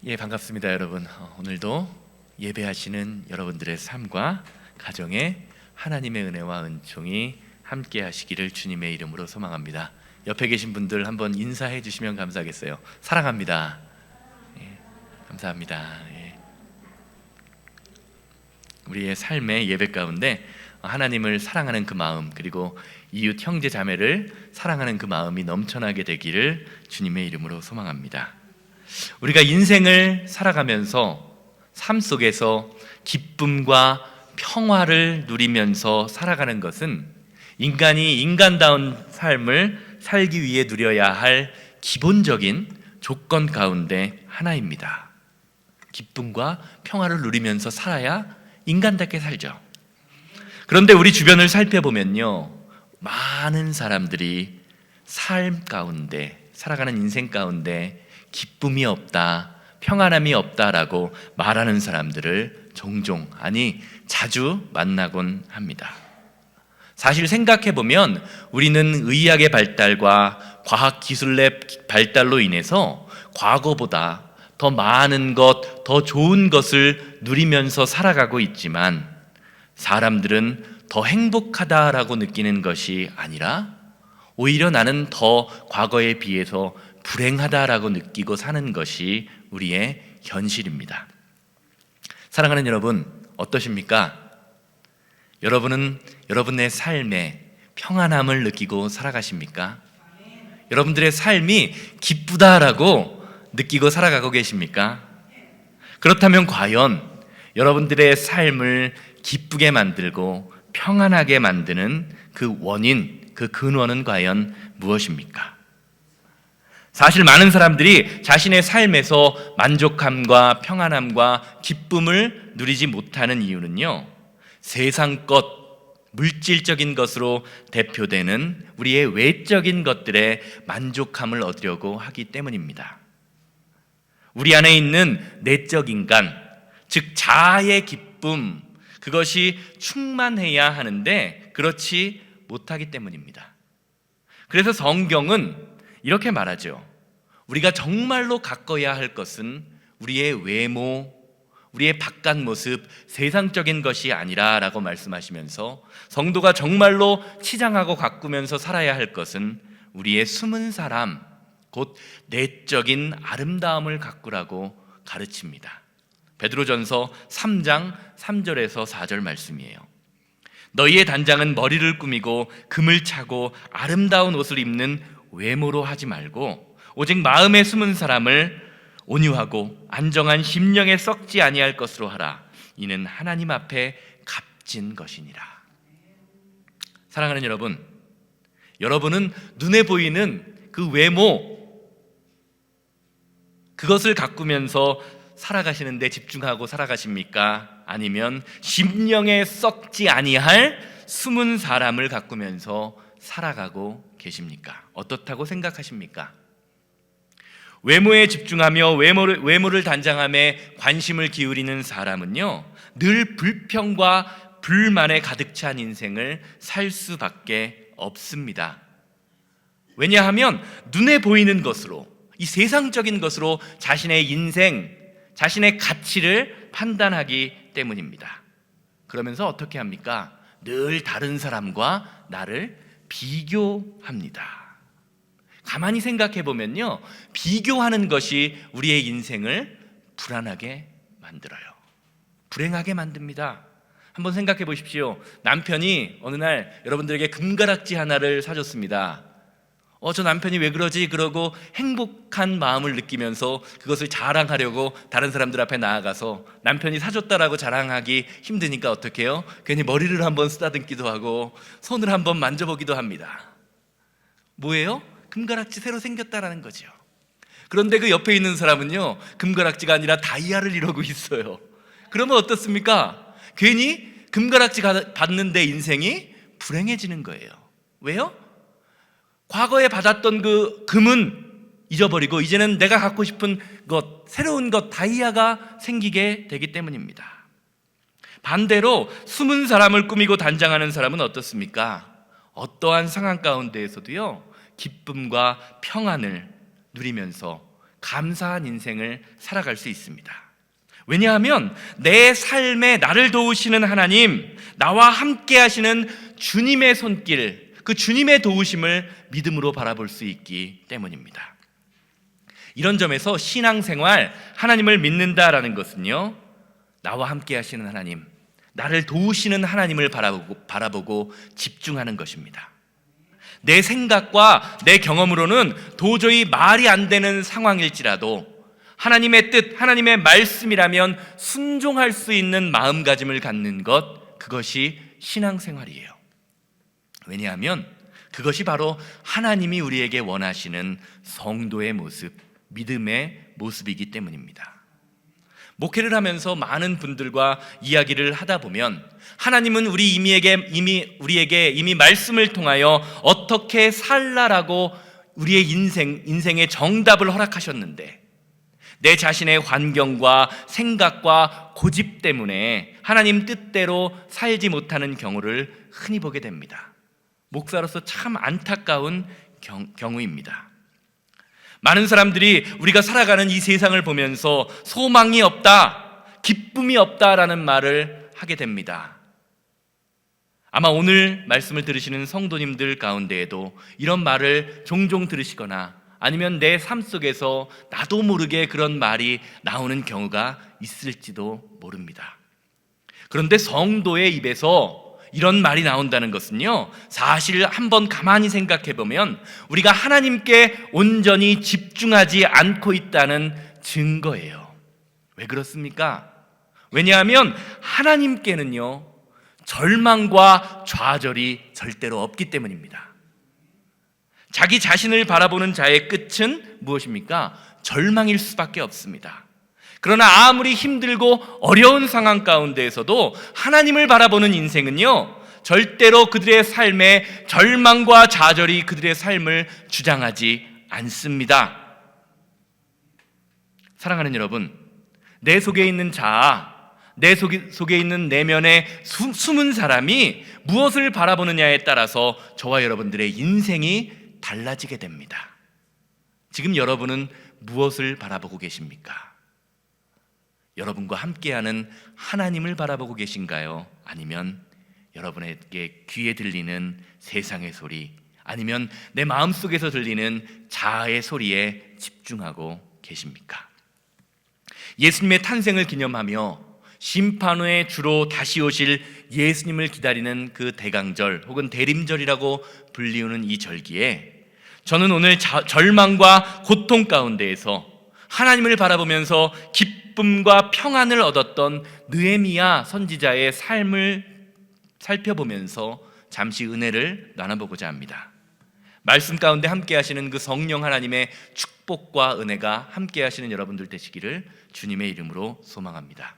예, 반갑습니다, 여러분. 오늘도 예배하시는 여러분들의 삶과 가정에 하나님의 은혜와 은총이 함께 하시기를 주님의 이름으로 소망합니다. 옆에 계신 분들 한번 인사해 주시면 감사하겠어요. 사랑합니다. 예, 감사합니다. 예. 우리의 삶의 예배 가운데 하나님을 사랑하는 그 마음, 그리고 이웃 형제 자매를 사랑하는 그 마음이 넘쳐나게 되기를 주님의 이름으로 소망합니다. 우리가 인생을 살아가면서 삶 속에서 기쁨과 평화를 누리면서 살아가는 것은 인간이 인간다운 삶을 살기 위해 누려야 할 기본적인 조건 가운데 하나입니다. 기쁨과 평화를 누리면서 살아야 인간답게 살죠. 그런데 우리 주변을 살펴보면요, 많은 사람들이 삶 가운데, 살아가는 인생 가운데 기쁨이 없다, 평안함이 없다라고 말하는 사람들을 종종, 아니 자주 만나곤 합니다. 사실 생각해보면 우리는 의학의 발달과 과학기술의 발달로 인해서 과거보다 더 많은 것, 더 좋은 것을 누리면서 살아가고 있지만 사람들은 더 행복하다라고 느끼는 것이 아니라 오히려 나는 더 과거에 비해서 불행하다라고 느끼고 사는 것이 우리의 현실입니다. 사랑하는 여러분, 어떠십니까? 여러분은 여러분의 삶에 평안함을 느끼고 살아가십니까? 여러분들의 삶이 기쁘다라고 느끼고 살아가고 계십니까? 그렇다면 과연 여러분들의 삶을 기쁘게 만들고 평안하게 만드는 그 원인, 그 근원은 과연 무엇입니까? 사실 많은 사람들이 자신의 삶에서 만족함과 평안함과 기쁨을 누리지 못하는 이유는요, 세상 것, 물질적인 것으로 대표되는 우리의 외적인 것들에 만족함을 얻으려고 하기 때문입니다. 우리 안에 있는 내적 인간, 즉 자아의 기쁨, 그것이 충만해야 하는데 그렇지 못하기 때문입니다. 그래서 성경은 이렇게 말하죠. 우리가 정말로 가꿔야 할 것은 우리의 외모, 우리의 바깥 모습, 세상적인 것이 아니라 라고 말씀하시면서 성도가 정말로 치장하고 가꾸면서 살아야 할 것은 우리의 숨은 사람, 곧 내적인 아름다움을 가꾸라고 가르칩니다. 베드로전서 3장 3절에서 4절 말씀이에요. 너희의 단장은 머리를 꾸미고 금을 차고 아름다운 옷을 입는 외모로 하지 말고 오직 마음에 숨은 사람을 온유하고 안정한 심령에 썩지 아니할 것으로 하라. 이는 하나님 앞에 값진 것이니라. 사랑하는 여러분, 여러분은 눈에 보이는 그 외모, 그것을 가꾸면서 살아가시는데 집중하고 살아가십니까? 아니면 심령에 썩지 아니할 숨은 사람을 가꾸면서 살아가고 계십니까? 어떻다고 생각하십니까? 외모에 집중하며 외모를 단장함에 관심을 기울이는 사람은요, 늘 불평과 불만에 가득 찬 인생을 살 수밖에 없습니다. 왜냐하면 눈에 보이는 것으로, 이 세상적인 것으로 자신의 인생, 자신의 가치를 판단하기 때문입니다. 그러면서 어떻게 합니까? 늘 다른 사람과 나를 비교합니다. 가만히 생각해 보면요, 비교하는 것이 우리의 인생을 불안하게 만들어요. 불행하게 만듭니다. 한번 생각해 보십시오. 남편이 어느 날 여러분들에게 금가락지 하나를 사줬습니다. 저 남편이 왜 그러지? 그러고 행복한 마음을 느끼면서 그것을 자랑하려고 다른 사람들 앞에 나아가서 남편이 사줬다라고 자랑하기 힘드니까 어떻게 해요? 괜히 머리를 한번 쓰다듬기도 하고 손을 한번 만져보기도 합니다. 뭐예요? 금가락지 새로 생겼다라는 거죠. 그런데 그 옆에 있는 사람은요, 금가락지가 아니라 다이아를 이러고 있어요. 그러면 어떻습니까? 괜히 금가락지 받는데 인생이 불행해지는 거예요. 왜요? 과거에 받았던 그 금은 잊어버리고 이제는 내가 갖고 싶은 것, 새로운 것, 다이아가 생기게 되기 때문입니다. 반대로 숨은 사람을 꾸미고 단장하는 사람은 어떻습니까? 어떠한 상황 가운데에서도요, 기쁨과 평안을 누리면서 감사한 인생을 살아갈 수 있습니다. 왜냐하면 내 삶에 나를 도우시는 하나님, 나와 함께 하시는 주님의 손길, 그 주님의 도우심을 믿음으로 바라볼 수 있기 때문입니다. 이런 점에서 신앙생활, 하나님을 믿는다라는 것은요, 나와 함께 하시는 하나님, 나를 도우시는 하나님을 바라보고 집중하는 것입니다. 내 생각과 내 경험으로는 도저히 말이 안 되는 상황일지라도 하나님의 뜻, 하나님의 말씀이라면 순종할 수 있는 마음가짐을 갖는 것, 그것이 신앙생활이에요. 왜냐하면 그것이 바로 하나님이 우리에게 원하시는 성도의 모습, 믿음의 모습이기 때문입니다. 목회를 하면서 많은 분들과 이야기를 하다 보면 하나님은 우리에게 이미 말씀을 통하여 어떻게 살라라고 우리의 인생의 정답을 허락하셨는데, 내 자신의 환경과 생각과 고집 때문에 하나님 뜻대로 살지 못하는 경우를 흔히 보게 됩니다. 목사로서 참 안타까운 경우입니다. 많은 사람들이 우리가 살아가는 이 세상을 보면서 소망이 없다, 기쁨이 없다라는 말을 하게 됩니다. 아마 오늘 말씀을 들으시는 성도님들 가운데에도 이런 말을 종종 들으시거나 아니면 내 삶 속에서 나도 모르게 그런 말이 나오는 경우가 있을지도 모릅니다. 그런데 성도의 입에서 이런 말이 나온다는 것은요, 사실 한번 가만히 생각해 보면 우리가 하나님께 온전히 집중하지 않고 있다는 증거예요. 왜 그렇습니까? 왜냐하면 하나님께는요, 절망과 좌절이 절대로 없기 때문입니다. 자기 자신을 바라보는 자의 끝은 무엇입니까? 절망일 수밖에 없습니다. 그러나 아무리 힘들고 어려운 상황 가운데에서도 하나님을 바라보는 인생은요, 절대로 그들의 삶에 절망과 좌절이 그들의 삶을 주장하지 않습니다. 사랑하는 여러분, 내 속에 있는 자아, 내 속에 있는 내면의 숨은 사람이 무엇을 바라보느냐에 따라서 저와 여러분들의 인생이 달라지게 됩니다. 지금 여러분은 무엇을 바라보고 계십니까? 여러분과 함께하는 하나님을 바라보고 계신가요? 아니면 여러분에게 귀에 들리는 세상의 소리, 아니면 내 마음속에서 들리는 자아의 소리에 집중하고 계십니까? 예수님의 탄생을 기념하며 심판 후에 주로 다시 오실 예수님을 기다리는 그 대강절 혹은 대림절이라고 불리우는 이 절기에 저는 오늘 절망과 고통 가운데에서 하나님을 바라보면서 기쁨과 평안을 얻었던 느헤미야 선지자의 삶을 살펴보면서 잠시 은혜를 나눠보고자 합니다. 말씀 가운데 함께 하시는 그 성령 하나님의 축복과 은혜가 함께 하시는 여러분들 되시기를 주님의 이름으로 소망합니다.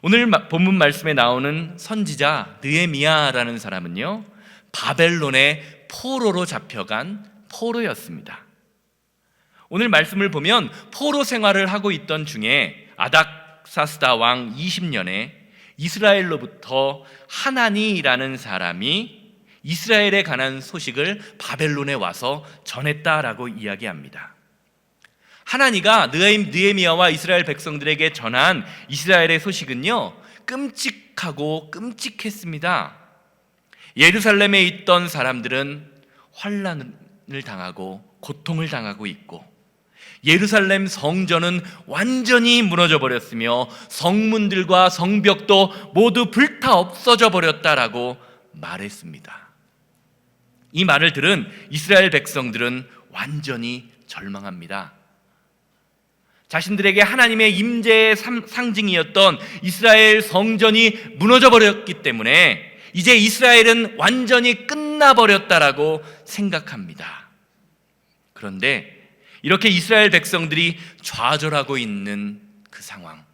오늘 본문 말씀에 나오는 선지자 느헤미야라는 사람은요, 바벨론의 포로로 잡혀간 포로였습니다. 오늘 말씀을 보면 포로 생활을 하고 있던 중에 아닥사스다 왕 20년에 이스라엘로부터 하나니라는 사람이 이스라엘에 관한 소식을 바벨론에 와서 전했다라고 이야기합니다. 하나니가 느헤미야와 이스라엘 백성들에게 전한 이스라엘의 소식은요, 끔찍하고 끔찍했습니다. 예루살렘에 있던 사람들은 환난을 당하고 고통을 당하고 있고, 예루살렘 성전은 완전히 무너져 버렸으며 성문들과 성벽도 모두 불타 없어져 버렸다라고 말했습니다. 이 말을 들은 이스라엘 백성들은 완전히 절망합니다. 자신들에게 하나님의 임재의 상징이었던 이스라엘 성전이 무너져 버렸기 때문에 이제 이스라엘은 완전히 끝나버렸다라고 생각합니다. 그런데 이렇게 이스라엘 백성들이 좌절하고 있는 그 상황,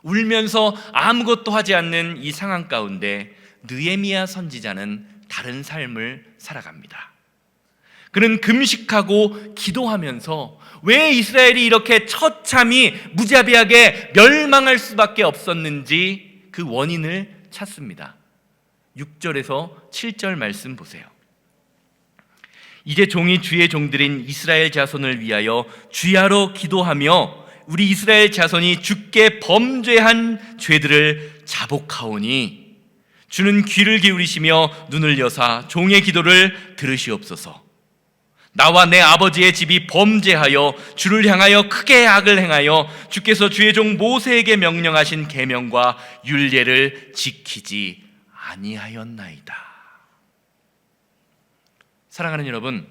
울면서 아무것도 하지 않는 이 상황 가운데 느헤미야 선지자는 다른 삶을 살아갑니다. 그는 금식하고 기도하면서 왜 이스라엘이 이렇게 처참히 무자비하게 멸망할 수밖에 없었는지 그 원인을 찾습니다. 6절에서 7절 말씀 보세요. 이제 종이 주의 종들인 이스라엘 자손을 위하여 주야로 기도하며 우리 이스라엘 자손이 주께 범죄한 죄들을 자복하오니 주는 귀를 기울이시며 눈을 여사 종의 기도를 들으시옵소서. 나와 내 아버지의 집이 범죄하여 주를 향하여 크게 악을 행하여 주께서 주의 종 모세에게 명령하신 계명과 율례를 지키지 아니하였나이다. 사랑하는 여러분,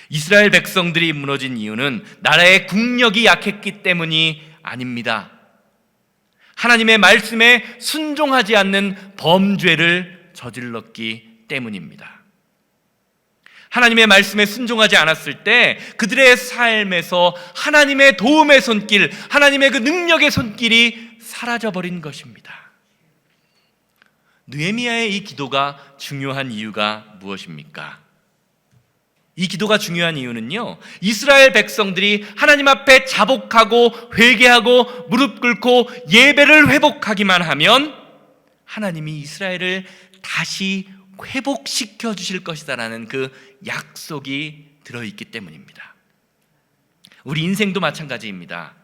이스라엘 백성들이 무너진 이유는 나라의 국력이 약했기 때문이 아닙니다. 하나님의 말씀에 순종하지 않는 범죄를 저질렀기 때문입니다. 하나님의 말씀에 순종하지 않았을 때 그들의 삶에서 하나님의 도움의 손길, 하나님의 그 능력의 손길이 사라져버린 것입니다. 느헤미야의 이 기도가 중요한 이유가 무엇입니까? 이 기도가 중요한 이유는요, 이스라엘 백성들이 하나님 앞에 자복하고 회개하고 무릎 꿇고 예배를 회복하기만 하면 하나님이 이스라엘을 다시 회복시켜 주실 것이다라는 그 약속이 들어있기 때문입니다. 우리 인생도 마찬가지입니다.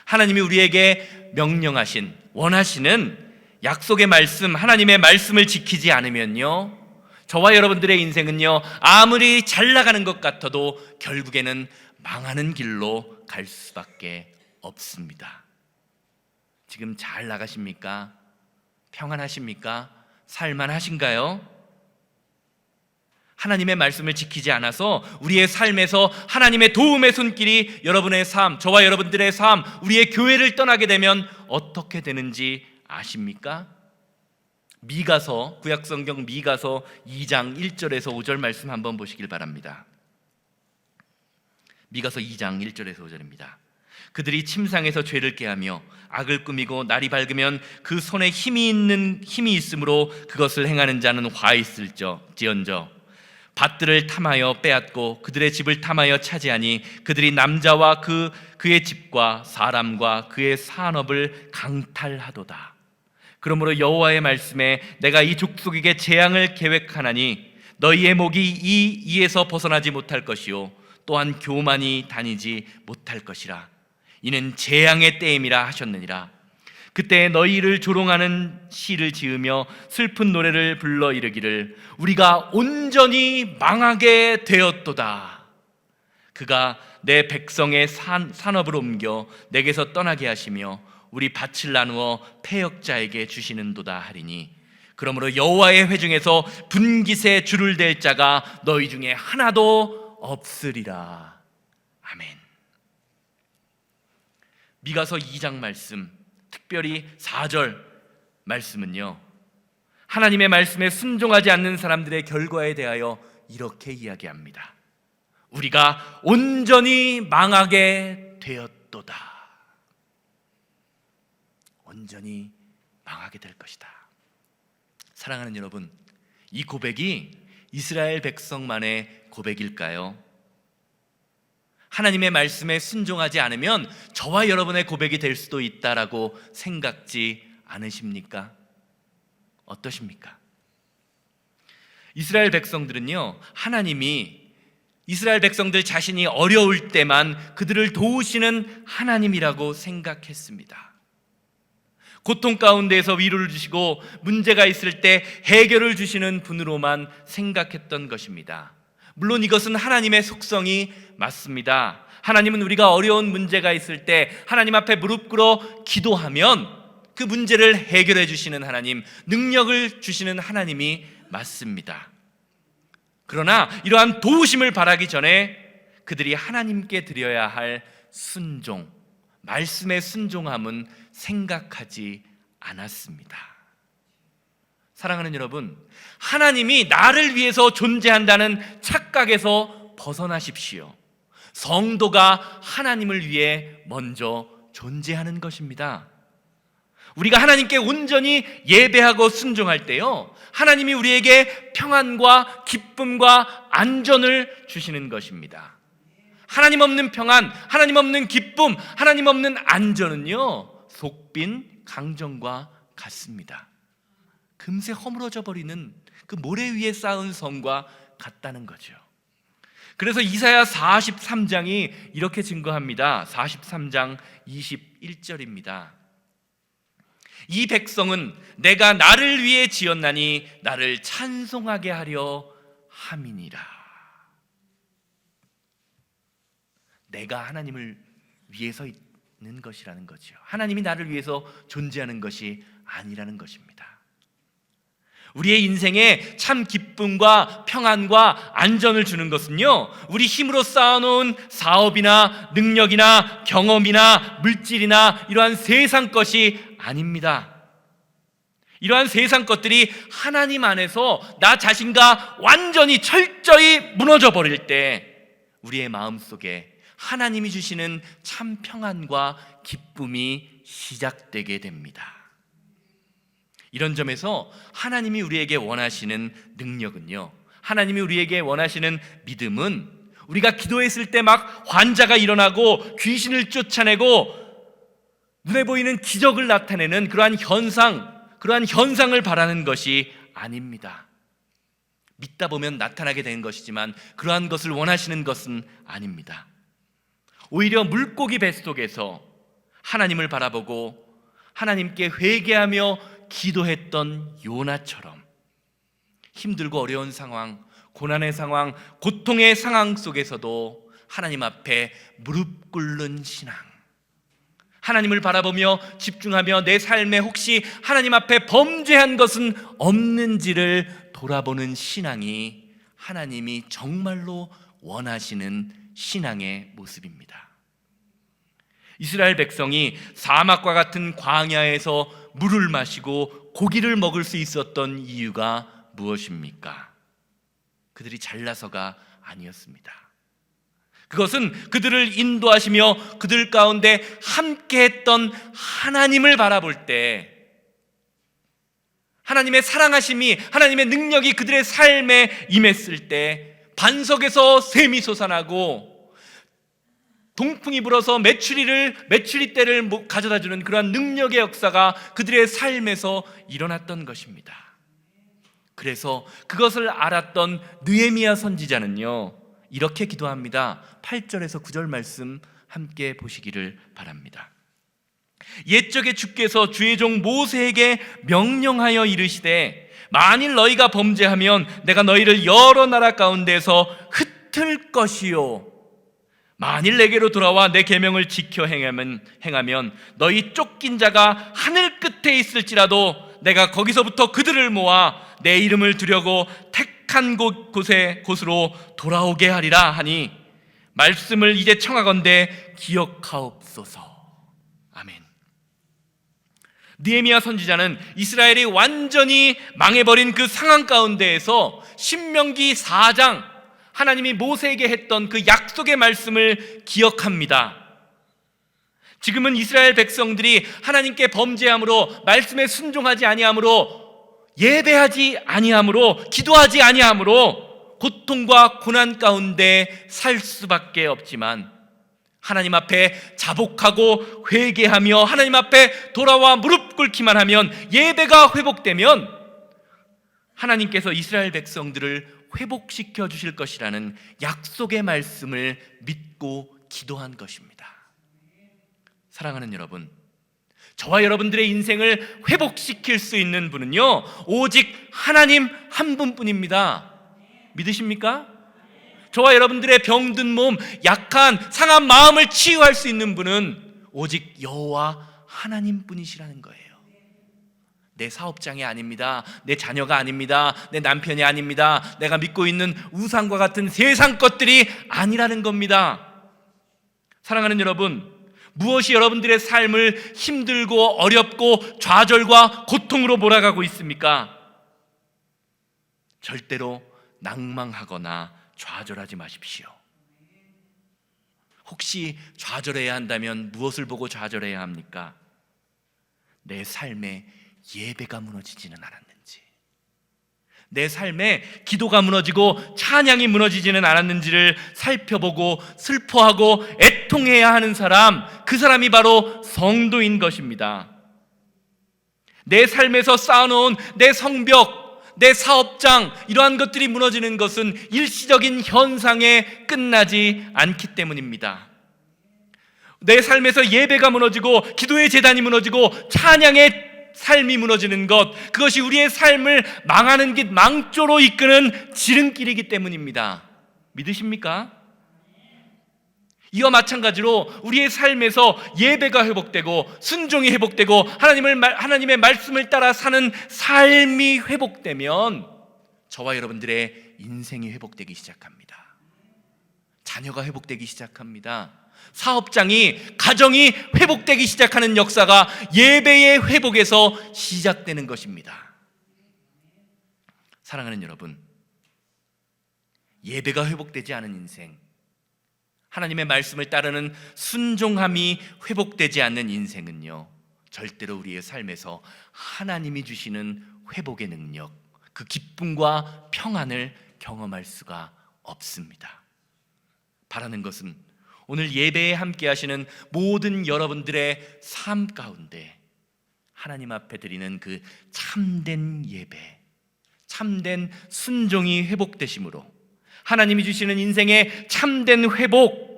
하나님이 우리에게 명령하신, 원하시는 약속의 말씀, 하나님의 말씀을 지키지 않으면요, 저와 여러분들의 인생은요, 아무리 잘 나가는 것 같아도 결국에는 망하는 길로 갈 수밖에 없습니다. 지금 잘 나가십니까? 평안하십니까? 살만하신가요? 하나님의 말씀을 지키지 않아서 우리의 삶에서 하나님의 도움의 손길이 여러분의 삶, 저와 여러분들의 삶, 우리의 교회를 떠나게 되면 어떻게 되는지 아십니까? 미가서, 구약성경 미가서 2장 1절에서 5절 말씀 한번 보시길 바랍니다. 미가서 2장 1절에서 5절입니다. 그들이 침상에서 죄를 깨하며 악을 꾸미고 날이 밝으면 그 손에 힘이 있으므로 그것을 행하는 자는 화 있을지언정 밭들을 탐하여 빼앗고 그들의 집을 탐하여 차지하니 그들이 남자와 그의 집과 사람과 그의 산업을 강탈하도다. 그러므로 여호와의 말씀에 내가 이 족속에게 재앙을 계획하나니 너희의 목이 이 이에서 벗어나지 못할 것이요 또한 교만이 다니지 못할 것이라. 이는 재앙의 때임이라 하셨느니라. 그때 너희를 조롱하는 시를 지으며 슬픈 노래를 불러 이르기를 우리가 온전히 망하게 되었도다. 그가 내 백성의 산업을 옮겨 내게서 떠나게 하시며 우리 밭을 나누어 패역자에게 주시는도다 하리니 그러므로 여호와의 회중에서 분깃에 줄을 댈 자가 너희 중에 하나도 없으리라. 아멘. 미가서 2장 말씀, 특별히 4절 말씀은요, 하나님의 말씀에 순종하지 않는 사람들의 결과에 대하여 이렇게 이야기합니다. 우리가 온전히 망하게 되었도다. 온전히 망하게 될 것이다. 사랑하는 여러분, 이 고백이 이스라엘 백성만의 고백일까요? 하나님의 말씀에 순종하지 않으면 저와 여러분의 고백이 될 수도 있다라고 생각지 않으십니까? 어떠십니까? 이스라엘 백성들은요, 하나님이 이스라엘 백성들 자신이 어려울 때만 그들을 도우시는 하나님이라고 생각했습니다. 고통 가운데에서 위로를 주시고 문제가 있을 때 해결을 주시는 분으로만 생각했던 것입니다. 물론 이것은 하나님의 속성이 맞습니다. 하나님은 우리가 어려운 문제가 있을 때 하나님 앞에 무릎 꿇어 기도하면 그 문제를 해결해 주시는 하나님, 능력을 주시는 하나님이 맞습니다. 그러나 이러한 도우심을 바라기 전에 그들이 하나님께 드려야 할 순종, 말씀의 순종함은 생각하지 않았습니다. 사랑하는 여러분, 하나님이 나를 위해서 존재한다는 착각에서 벗어나십시오. 성도가 하나님을 위해 먼저 존재하는 것입니다. 우리가 하나님께 온전히 예배하고 순종할 때요, 하나님이 우리에게 평안과 기쁨과 안전을 주시는 것입니다. 하나님 없는 평안, 하나님 없는 기쁨, 하나님 없는 안전은요, 속빈 강정과 같습니다. 금세 허물어져 버리는 그 모래 위에 쌓은 성과 같다는 거죠. 그래서 이사야 43장이 이렇게 증거합니다. 43장 21절입니다. 이 백성은 내가 나를 위해 지었나니 나를 찬송하게 하려 함이니라. 내가 하나님을 위해서 있는 것이라는 거죠. 하나님이 나를 위해서 존재하는 것이 아니라는 것입니다. 우리의 인생에 참 기쁨과 평안과 안전을 주는 것은요, 우리 힘으로 쌓아놓은 사업이나 능력이나 경험이나 물질이나 이러한 세상 것이 아닙니다. 이러한 세상 것들이 하나님 안에서 나 자신과 완전히 철저히 무너져 버릴 때 우리의 마음속에 하나님이 주시는 참 평안과 기쁨이 시작되게 됩니다. 이런 점에서 하나님이 우리에게 원하시는 능력은요, 하나님이 우리에게 원하시는 믿음은 우리가 기도했을 때 막 환자가 일어나고 귀신을 쫓아내고 눈에 보이는 기적을 나타내는 그러한 현상을 바라는 것이 아닙니다. 믿다 보면 나타나게 되는 것이지만 그러한 것을 원하시는 것은 아닙니다. 오히려 물고기 뱃속에서 하나님을 바라보고 하나님께 회개하며 기도했던 요나처럼 힘들고 어려운 상황, 고난의 상황, 고통의 상황 속에서도 하나님 앞에 무릎 꿇는 신앙, 하나님을 바라보며 집중하며 내 삶에 혹시 하나님 앞에 범죄한 것은 없는지를 돌아보는 신앙이 하나님이 정말로 원하시는 신앙의 모습입니다. 이스라엘 백성이 사막과 같은 광야에서 물을 마시고 고기를 먹을 수 있었던 이유가 무엇입니까? 그들이 잘나서가 아니었습니다. 그것은 그들을 인도하시며 그들 가운데 함께했던 하나님을 바라볼 때 하나님의 사랑하심이, 하나님의 능력이 그들의 삶에 임했을 때 반석에서 샘이 솟아나고 동풍이 불어서 메추리떼를 가져다주는 그러한 능력의 역사가 그들의 삶에서 일어났던 것입니다. 그래서 그것을 알았던 느헤미야 선지자는요, 이렇게 기도합니다. 8절에서 9절 말씀 함께 보시기를 바랍니다. 옛적에 주께서 주의 종 모세에게 명령하여 이르시되 만일 너희가 범죄하면 내가 너희를 여러 나라 가운데서 흩을 것이요 만일 내게로 돌아와 내 계명을 지켜 행하면 너희 쫓긴 자가 하늘 끝에 있을지라도 내가 거기서부터 그들을 모아 내 이름을 두려고 택한 곳으로 돌아오게 하리라 하니 말씀을 이제 청하건대 기억하옵소서. 아멘. 느헤미야 선지자는 이스라엘이 완전히 망해버린 그 상황 가운데에서 신명기 4장 하나님이 모세에게 했던 그 약속의 말씀을 기억합니다. 지금은 이스라엘 백성들이 하나님께 범죄함으로, 말씀에 순종하지 아니함으로, 예배하지 아니함으로, 기도하지 아니함으로 고통과 고난 가운데 살 수밖에 없지만 하나님 앞에 자복하고 회개하며 하나님 앞에 돌아와 무릎 꿇기만 하면, 예배가 회복되면 하나님께서 이스라엘 백성들을 회복시켜 주실 것이라는 약속의 말씀을 믿고 기도한 것입니다. 사랑하는 여러분, 저와 여러분들의 인생을 회복시킬 수 있는 분은요, 오직 하나님 한 분뿐입니다. 믿으십니까? 저와 여러분들의 병든 몸, 약한 상한 마음을 치유할 수 있는 분은 오직 여호와 하나님뿐이시라는 거예요. 내 사업장이 아닙니다. 내 자녀가 아닙니다. 내 남편이 아닙니다. 내가 믿고 있는 우상과 같은 세상 것들이 아니라는 겁니다. 사랑하는 여러분, 무엇이 여러분들의 삶을 힘들고 어렵고 좌절과 고통으로 몰아가고 있습니까? 절대로 낭망하거나 좌절하지 마십시오. 혹시 좌절해야 한다면 무엇을 보고 좌절해야 합니까? 내 삶에 예배가 무너지지는 않았는지, 내 삶에 기도가 무너지고 찬양이 무너지지는 않았는지를 살펴보고 슬퍼하고 애통해야 하는 사람, 그 사람이 바로 성도인 것입니다. 내 삶에서 쌓아놓은 내 성벽, 내 사업장, 이러한 것들이 무너지는 것은 일시적인 현상에 끝나지 않기 때문입니다. 내 삶에서 예배가 무너지고 기도의 재단이 무너지고 찬양의 삶이 무너지는 것, 그것이 우리의 삶을 망하는 길, 망조로 이끄는 지름길이기 때문입니다. 믿으십니까? 이와 마찬가지로 우리의 삶에서 예배가 회복되고 순종이 회복되고 하나님의 말씀을 따라 사는 삶이 회복되면 저와 여러분들의 인생이 회복되기 시작합니다. 자녀가 회복되기 시작합니다. 사업장이, 가정이 회복되기 시작하는 역사가 예배의 회복에서 시작되는 것입니다. 사랑하는 여러분, 예배가 회복되지 않은 인생, 하나님의 말씀을 따르는 순종함이 회복되지 않는 인생은요, 절대로 우리의 삶에서 하나님이 주시는 회복의 능력, 그 기쁨과 평안을 경험할 수가 없습니다. 바라는 것은 오늘 예배에 함께 하시는 모든 여러분들의 삶 가운데 하나님 앞에 드리는 그 참된 예배, 참된 순종이 회복되심으로 하나님이 주시는 인생의 참된 회복,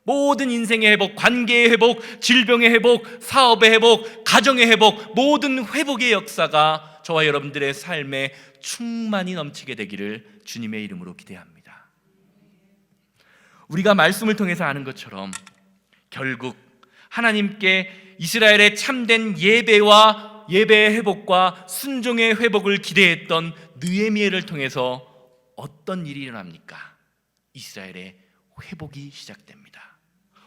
모든 인생의 회복, 관계의 회복, 질병의 회복, 사업의 회복, 가정의 회복, 모든 회복의 역사가 저와 여러분들의 삶에 충만히 넘치게 되기를 주님의 이름으로 기대합니다. 우리가 말씀을 통해서 아는 것처럼 결국 하나님께 이스라엘의 참된 예배의 회복과 순종의 회복을 기대했던 느헤미야를 통해서 어떤 일이 일어납니까? 이스라엘의 회복이 시작됩니다.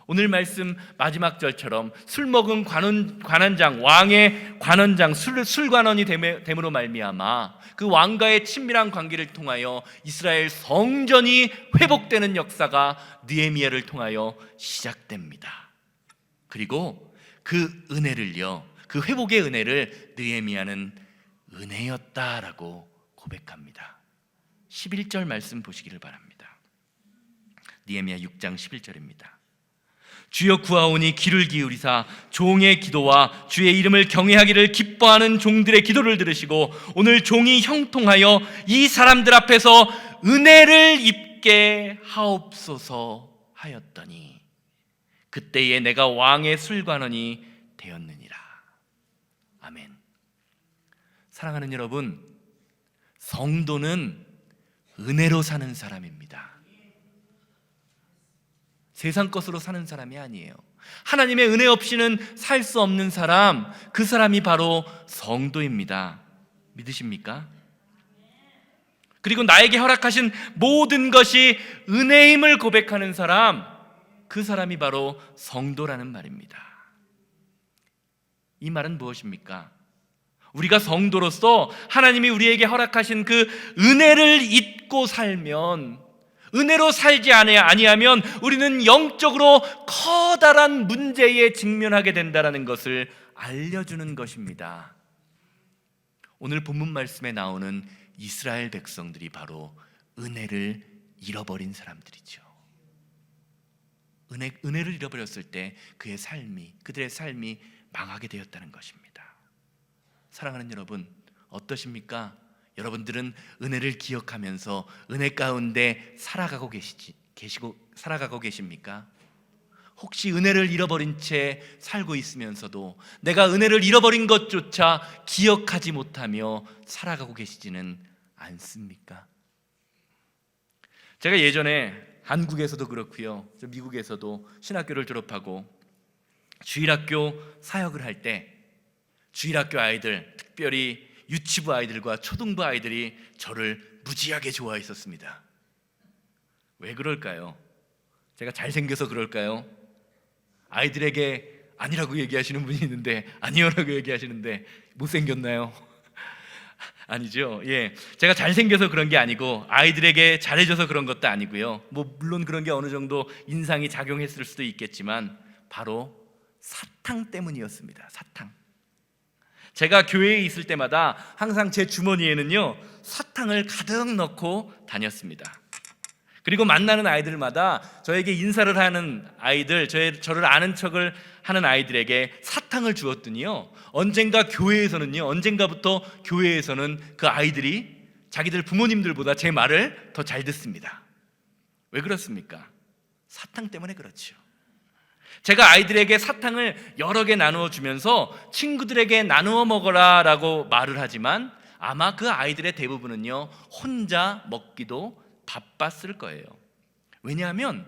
오늘 말씀 마지막 절처럼 술 먹은 관원장, 왕의 관원장, 술관원이 됨으로 말미암아 그 왕과의 친밀한 관계를 통하여 이스라엘 성전이 회복되는 역사가 느헤미야를 통하여 시작됩니다. 그리고 그 은혜를요, 그 회복의 은혜를 느헤미야는 은혜였다라고 고백합니다. 11절 말씀 보시기를 바랍니다. 느헤미야 6장 11절입니다. 주여 구하오니 귀를 기울이사 종의 기도와 주의 이름을 경외하기를 기뻐하는 종들의 기도를 들으시고 오늘 종이 형통하여 이 사람들 앞에서 은혜를 입게 하옵소서 하였더니 그때에 내가 왕의 술관원이 되었느니라. 아멘. 사랑하는 여러분, 성도는 은혜로 사는 사람입니다. 세상 것으로 사는 사람이 아니에요. 하나님의 은혜 없이는 살 수 없는 사람, 그 사람이 바로 성도입니다. 믿으십니까? 그리고 나에게 허락하신 모든 것이 은혜임을 고백하는 사람, 그 사람이 바로 성도라는 말입니다. 이 말은 무엇입니까? 우리가 성도로서 하나님이 우리에게 허락하신 그 은혜를 잊고 살면, 은혜로 살지 아니하면 우리는 영적으로 커다란 문제에 직면하게 된다는 것을 알려주는 것입니다. 오늘 본문 말씀에 나오는 이스라엘 백성들이 바로 은혜를 잃어버린 사람들이죠. 은혜를 잃어버렸을 때 그들의 삶이 망하게 되었다는 것입니다. 사랑하는 여러분, 어떠십니까? 여러분들은 은혜를 기억하면서 은혜 가운데 살아가고 계십니까? 혹시 은혜를 잃어버린 채 살고 있으면서도 내가 은혜를 잃어버린 것조차 기억하지 못하며 살아가고 계시지는 않습니까? 제가 예전에 한국에서도 그렇고요, 미국에서도 신학교를 졸업하고 주일학교 사역을 할 때 주일학교 아이들, 특별히 유치부 아이들과 초등부 아이들이 저를 무지하게 좋아했었습니다. 왜 그럴까요? 제가 잘생겨서 그럴까요? 아이들에게 아니라고 얘기하시는 분이 있는데 아니요라고 얘기하시는데 못생겼나요? 아니죠. 예, 제가 잘생겨서 그런 게 아니고 아이들에게 잘해줘서 그런 것도 아니고요. 물론 그런 게 어느 정도 인상이 작용했을 수도 있겠지만 바로 사탕 때문이었습니다. 사탕. 제가 교회에 있을 때마다 항상 제 주머니에는요 사탕을 가득 넣고 다녔습니다. 그리고 만나는 아이들마다 저에게 인사를 하는 아이들, 저를 아는 척을 하는 아이들에게 사탕을 주었더니요, 언젠가부터 교회에서는 그 아이들이 자기들 부모님들보다 제 말을 더 잘 듣습니다. 왜 그렇습니까? 사탕 때문에 그렇죠. 제가 아이들에게 사탕을 여러 개 나누어 주면서 친구들에게 나누어 먹어라 라고 말을 하지만 아마 그 아이들의 대부분은요, 혼자 먹기도 바빴을 거예요. 왜냐하면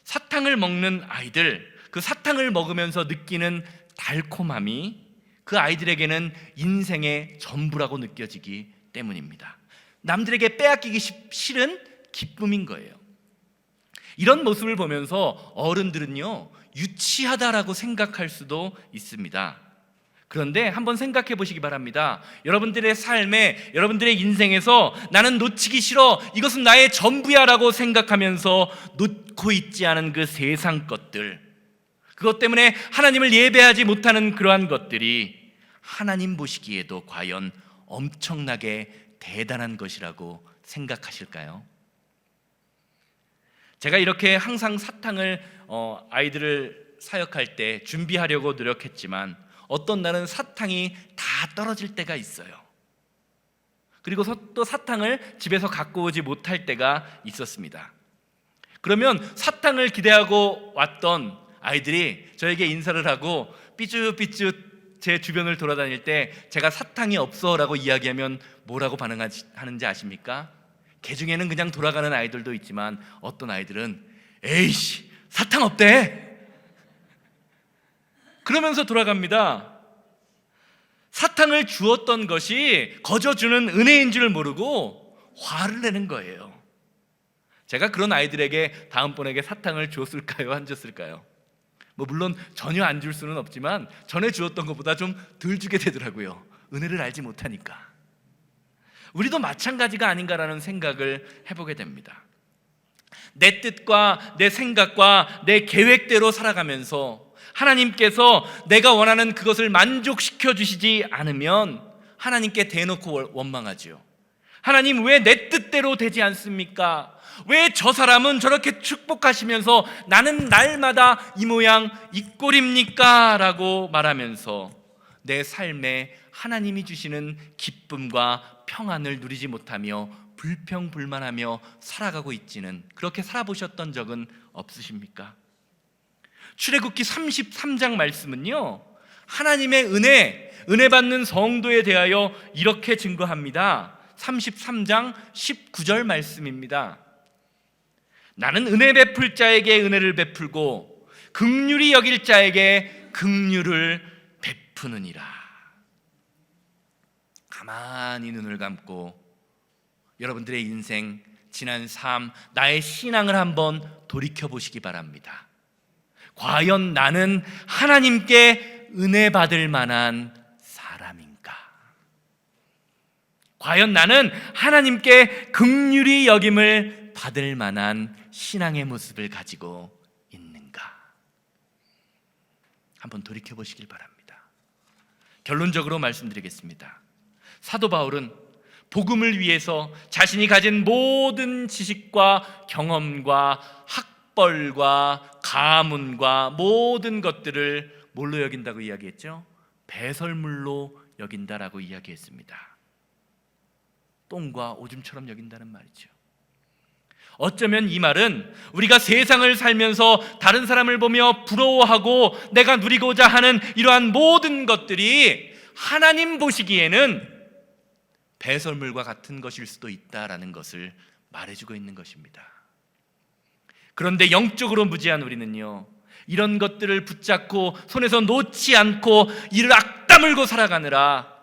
사탕을 먹는 아이들, 그 사탕을 먹으면서 느끼는 달콤함이 그 아이들에게는 인생의 전부라고 느껴지기 때문입니다. 남들에게 빼앗기기 싫은 기쁨인 거예요. 이런 모습을 보면서 어른들은요, 유치하다라고 생각할 수도 있습니다. 그런데 한번 생각해 보시기 바랍니다. 여러분들의 삶에, 여러분들의 인생에서 나는 놓치기 싫어, 이것은 나의 전부야 라고 생각하면서 놓고 있지 않은 그 세상 것들, 그것 때문에 하나님을 예배하지 못하는 그러한 것들이 하나님 보시기에도 과연 엄청나게 대단한 것이라고 생각하실까요? 제가 이렇게 항상 사탕을 아이들을 사역할 때 준비하려고 노력했지만 어떤 날은 사탕이 다 떨어질 때가 있어요. 그리고 또 사탕을 집에서 갖고 오지 못할 때가 있었습니다. 그러면 사탕을 기대하고 왔던 아이들이 저에게 인사를 하고 삐쭈삐쭈 제 주변을 돌아다닐 때 제가 사탕이 없어 라고 이야기하면 뭐라고 반응하는지 아십니까? 개 중에는 그냥 돌아가는 아이들도 있지만 어떤 아이들은 에이씨, 사탕 없대, 그러면서 돌아갑니다. 사탕을 주었던 것이 거저 주는 은혜인 줄 모르고 화를 내는 거예요. 제가 그런 아이들에게 다음번에게 사탕을 줬을까요? 안 줬을까요? 물론 전혀 안 줄 수는 없지만 전에 주었던 것보다 좀 덜 주게 되더라고요. 은혜를 알지 못하니까. 우리도 마찬가지가 아닌가라는 생각을 해보게 됩니다. 내 뜻과 내 생각과 내 계획대로 살아가면서 하나님께서 내가 원하는 그것을 만족시켜 주시지 않으면 하나님께 대놓고 원망하지요. 하나님, 왜 내 뜻대로 되지 않습니까? 왜 저 사람은 저렇게 축복하시면서 나는 날마다 이 모양 이 꼴입니까? 라고 말하면서 내 삶에 하나님이 주시는 기쁨과 평안을 누리지 못하며 불평불만하며 살아가고 있지는, 그렇게 살아보셨던 적은 없으십니까? 출애굽기 33장 말씀은요, 하나님의 은혜 받는 성도에 대하여 이렇게 증거합니다. 33장 19절 말씀입니다. 나는 은혜 베풀 자에게 은혜를 베풀고 긍휼히 여길 자에게 긍휼을 베푸느니라. 가만히 눈을 감고 여러분들의 인생, 지난 삶, 나의 신앙을 한번 돌이켜 보시기 바랍니다. 과연 나는 하나님께 은혜 받을 만한 사람인가? 과연 나는 하나님께 긍휼히 여김을 받을 만한 신앙의 모습을 가지고 있는가? 한번 돌이켜 보시길 바랍니다. 결론적으로 말씀드리겠습니다. 사도 바울은 복음을 위해서 자신이 가진 모든 지식과 경험과 학벌과 가문과 모든 것들을 뭘로 여긴다고 이야기했죠? 배설물로 여긴다라고 이야기했습니다. 똥과 오줌처럼 여긴다는 말이죠. 어쩌면 이 말은 우리가 세상을 살면서 다른 사람을 보며 부러워하고 내가 누리고자 하는 이러한 모든 것들이 하나님 보시기에는 배설물과 같은 것일 수도 있다라는 것을 말해주고 있는 것입니다. 그런데 영적으로 무지한 우리는요, 이런 것들을 붙잡고 손에서 놓지 않고 이를 악다물고 살아가느라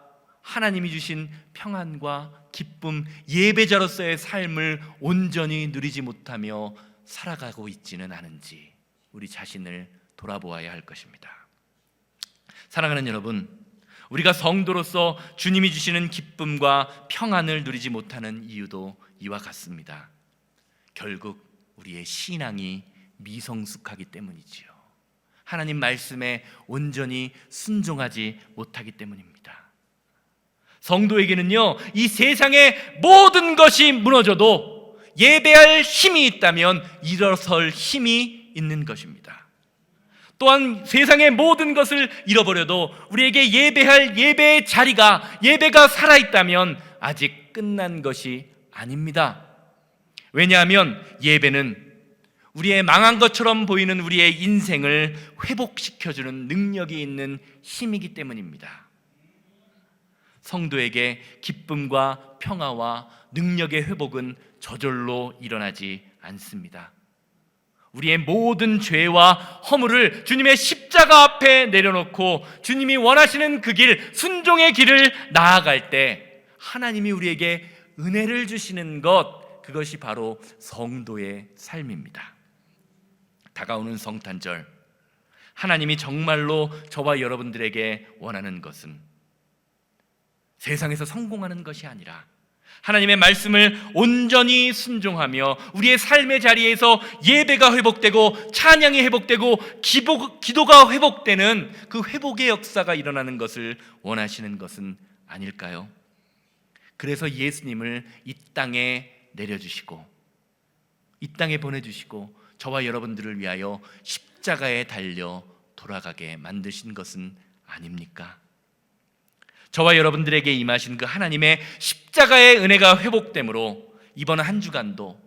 하나님이 주신 평안과 기쁨, 예배자로서의 삶을 온전히 누리지 못하며 살아가고 있지는 않은지 우리 자신을 돌아보아야 할 것입니다. 사랑하는 여러분, 우리가 성도로서 주님이 주시는 기쁨과 평안을 누리지 못하는 이유도 이와 같습니다. 결국 우리의 신앙이 미성숙하기 때문이지요. 하나님 말씀에 온전히 순종하지 못하기 때문입니다. 성도에게는요, 이 세상의 모든 것이 무너져도 예배할 힘이 있다면 일어설 힘이 있는 것입니다. 또한 세상의 모든 것을 잃어버려도 우리에게 예배할 예배의 자리가, 예배가 살아있다면 아직 끝난 것이 아닙니다. 왜냐하면 예배는 우리의 망한 것처럼 보이는 우리의 인생을 회복시켜주는 능력이 있는 힘이기 때문입니다. 성도에게 기쁨과 평화와 능력의 회복은 저절로 일어나지 않습니다. 우리의 모든 죄와 허물을 주님의 십자가 앞에 내려놓고 주님이 원하시는 그 길, 순종의 길을 나아갈 때 하나님이 우리에게 은혜를 주시는 것, 그것이 바로 성도의 삶입니다. 다가오는 성탄절, 하나님이 정말로 저와 여러분들에게 원하는 것은 세상에서 성공하는 것이 아니라 하나님의 말씀을 온전히 순종하며 우리의 삶의 자리에서 예배가 회복되고 찬양이 회복되고 기도가 회복되는 그 회복의 역사가 일어나는 것을 원하시는 것은 아닐까요? 그래서 예수님을 이 땅에 내려주시고 이 땅에 보내주시고 저와 여러분들을 위하여 십자가에 달려 돌아가게 만드신 것은 아닙니까? 저와 여러분들에게 임하신 그 하나님의 십자가의 은혜가 회복됨으로 이번 한 주간도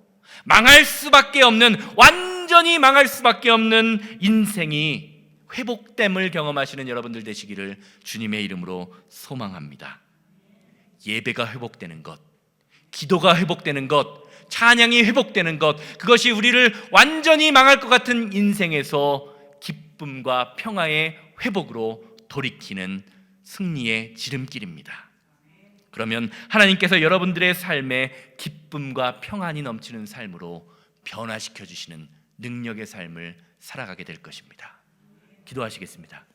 망할 수밖에 없는, 완전히 망할 수밖에 없는 인생이 회복됨을 경험하시는 여러분들 되시기를 주님의 이름으로 소망합니다. 예배가 회복되는 것, 기도가 회복되는 것, 찬양이 회복되는 것, 그것이 우리를 완전히 망할 것 같은 인생에서 기쁨과 평화의 회복으로 돌이키는 승리의 지름길입니다. 그러면 하나님께서 여러분들의 삶에 기쁨과 평안이 넘치는 삶으로 변화시켜 주시는 능력의 삶을 살아가게 될 것입니다. 기도하시겠습니다.